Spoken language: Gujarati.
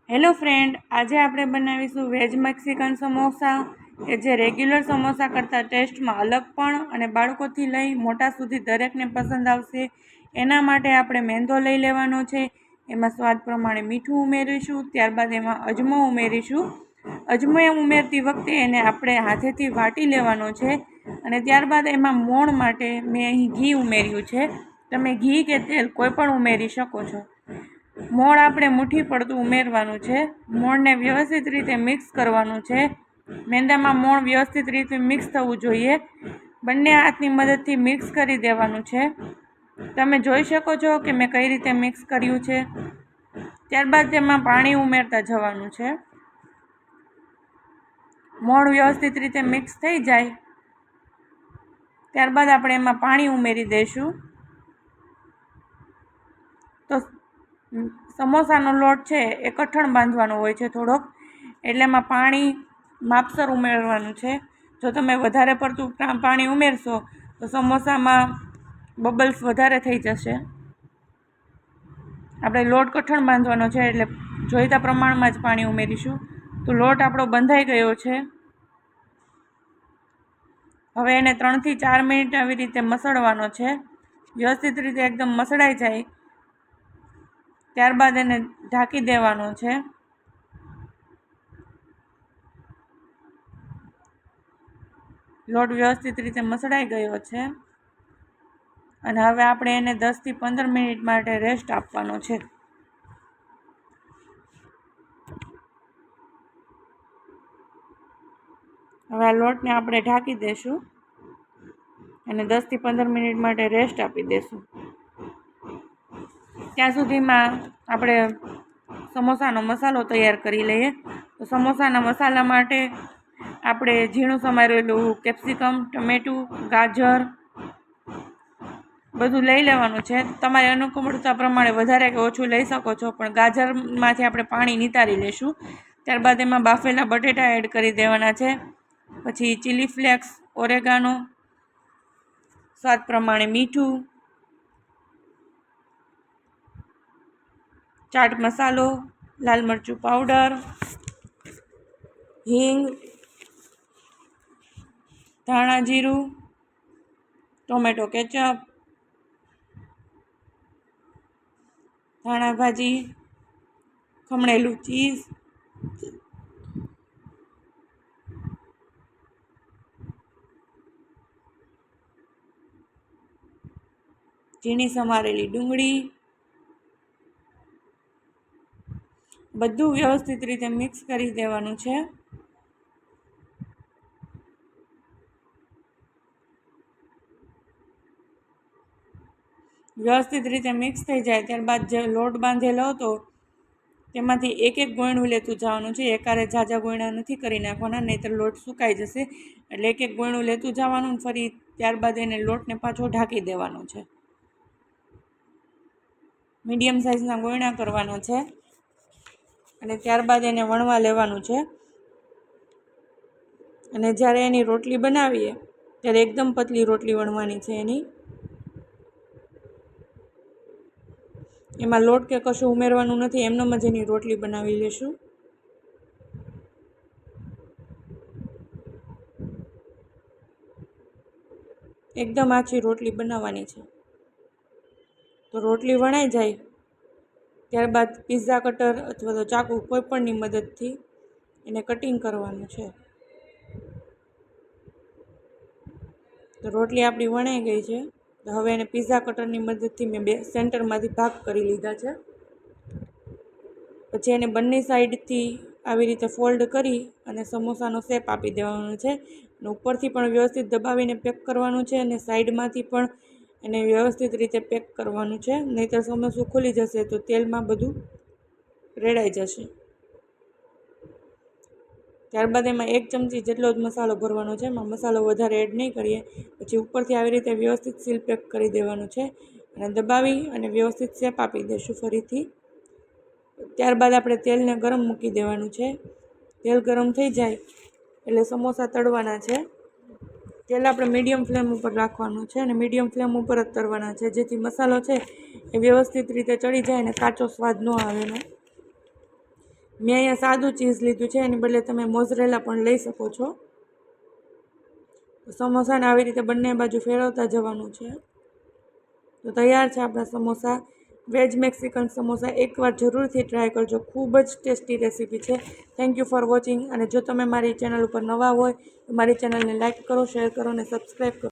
હેલો ફ્રેન્ડ, આજે આપણે બનાવીશું વેજ મેક્સિકન સમોસા કે જે રેગ્યુલર સમોસા કરતાં ટેસ્ટમાં અલગ પણ અને બાળકોથી લઈ મોટા સુધી દરેકને પસંદ આવશે. એના માટે આપણે મેંદો લઈ લેવાનો છે. એમાં સ્વાદ પ્રમાણે મીઠું ઉમેરીશું, ત્યારબાદ એમાં અજમો ઉમેરીશું. અજમો ઉમેરતી વખતે એને આપણે હાથેથી વાટી લેવાનો છે અને ત્યારબાદ એમાં મોણ માટે મેં અહીં ઘી ઉમેર્યું છે. તમે ઘી કે તેલ કોઈ પણ ઉમેરી શકો છો. મોણ આપણે મુઠ્ઠી પડતું ઉમેરવાનું છે. મોણને વ્યવસ્થિત રીતે મિક્સ કરવાનું છે. મેંદામાં મોણ વ્યવસ્થિત રીતે મિક્સ થવું જોઈએ. બંને હાથની મદદથી મિક્સ કરી દેવાનું છે. તમે જોઈ શકો છો કે મેં કઈ રીતે મિક્સ કર્યું છે. ત્યારબાદ તેમાં પાણી ઉમેરતા જવાનું છે. મોણ વ્યવસ્થિત રીતે મિક્સ થઈ જાય ત્યારબાદ આપણે એમાં પાણી ઉમેરી દઈશું. તો સમોસાનો લોટ છે એ કઠણ બાંધવાનો હોય છે થોડોક, એટલે એમાં પાણી માપસર ઉમેરવાનું છે. જો તમે વધારે પડતું પાણી ઉમેરશો તો સમોસામાં બબલ્સ વધારે થઈ જશે. આપણે લોટ કઠણ બાંધવાનો છે એટલે જોઈતા પ્રમાણમાં જ પાણી ઉમેરીશું. તો લોટ આપણો બંધાઈ ગયો છે. હવે એને 3 થી 4 મિનિટ આવી રીતે મસળવાનો છે. વ્યવસ્થિત રીતે એકદમ મસળાઈ જાય ત્યારબાદ એને ઢાંકી દેવાનો છે. લોટ વ્યવસ્થિત રીતે મસળાઈ ગયો છે અને હવે આપણે એને 10 થી 15 મિનિટ માટે રેસ્ટ આપવાનો છે. હવે આ લોટને આપણે ઢાંકી દઈશું અને 10 થી 15 મિનિટ માટે રેસ્ટ આપી દઈશું. ત્યાં સુધીમાં આપણે સમોસાનો મસાલો તૈયાર કરી લઈએ. તો સમોસાના મસાલા માટે આપણે ઝીણું સમારેલું કેપ્સિકમ, ટમેટું, ગાજર બધું લઈ લેવાનું છે. તમારી અનુકૂળતા પ્રમાણે વધારે કે ઓછું લઈ શકો છો, પણ ગાજરમાંથી આપણે પાણી નિતારી લઈશું. ત્યારબાદ એમાં બાફેલા બટેટા એડ કરી દેવાના છે. પછી ચીલી ફ્લેક્સ, ઓરેગાનો, સ્વાદ પ્રમાણે મીઠું, ચાટ મસાલો, લાલ મરચું પાવડર, હિંગ, ધાણા જીરું, ટોમેટો કેચઅપ, ધાણા ભાજી, ખમણેલું ચીઝ, ઝીણી સમારેલી ડુંગળી, બધું વ્યવસ્થિત રીતે મિક્સ કરી દેવાનું છે. વ્યવસ્થિત રીતે મિક્સ થઈ જાય ત્યારબાદ જે લોટ બાંધેલો હતો તેમાંથી એક એક ગોયણું લેતું જવાનું છે. એકારે ઝાઝા ગોયણા નથી કરી નાખવાના, નહીંતર લોટ સુકાઈ જશે. એટલે એક એક ગોયણું લેતું જવાનું. ફરી ત્યારબાદ એને લોટને પાછો ઢાંકી દેવાનો છે. મીડિયમ સાઇઝના ગોયણા કરવાના છે અને ત્યારબાદ એને વણવા લેવાનું છે. અને જ્યારે એની રોટલી બનાવીએ ત્યારે એકદમ પતલી રોટલી વણવાની છે. એમાં લોટ કે કશું ઉમેરવાનું નથી, એમનેમ જ એની રોટલી બનાવી લેશું. એકદમ આછી રોટલી બનાવવાની છે. તો રોટલી વણાઈ જાય ત્યારબાદ પિઝા કટર અથવા તો ચાકુ કોઈ પણની મદદથી એને કટિંગ કરવાનું છે. તો રોટલી આપણી વણાઈ ગઈ છે. તો હવે એને પિઝા કટરની મદદથી મેં સેન્ટરમાંથી ભાગ કરી લીધા છે. પછી એને બંને સાઈડથી આવી રીતે ફોલ્ડ કરી અને સમોસાનો શેપ આપી દેવાનો છે. અને ઉપરથી પણ વ્યવસ્થિત દબાવીને પેક કરવાનું છે અને સાઈડમાંથી પણ એને વ્યવસ્થિત રીતે પેક કરવાનું છે, નહીંતર સમોસું ખુલી જશે તો તેલમાં બધું રેડાઈ જશે. ત્યારબાદ એમાં 1 ચમચી જેટલો જ મસાલો ભરવાનો છે. એમાં મસાલો વધારે એડ નહીં કરીએ. પછી ઉપરથી આવી રીતે વ્યવસ્થિત સીલ પેક કરી દેવાનું છે અને દબાવી અને વ્યવસ્થિત શેપ આપી દઈશું ફરીથી. ત્યારબાદ આપણે તેલને ગરમ મૂકી દેવાનું છે. તેલ ગરમ થઈ જાય એટલે સમોસા તળવાના છે. તેલ આપણે મીડિયમ ફ્લેમ ઉપર રાખવાનું છે અને મીડિયમ ફ્લેમ ઉપર જ તળવાના છે, જેથી મસાલો છે એ વ્યવસ્થિત રીતે ચડી જાય અને કાચો સ્વાદ ન આવે એનો. મેં અહીંયા સાદું ચીઝ લીધું છે, એની બદલે તમે મોઝરેલા પણ લઈ શકો છો. સમોસાને આવી રીતે બંને બાજુ ફેરવતા જવાનું છે. તો તૈયાર છે આપણા સમોસા. વેજ મેક્સિકન સમોસા એકવાર જરૂરથી ટ્રાય કરજો, ખૂબ જ ટેસ્ટી રેસીપી છે. Thank you for watching. અને જો તમે મારી ચેનલ ઉપર નવા હોય તો મારી ચેનલને લાઇક કરો, શેર કરો અને સબસ્ક્રાઈબ કરો.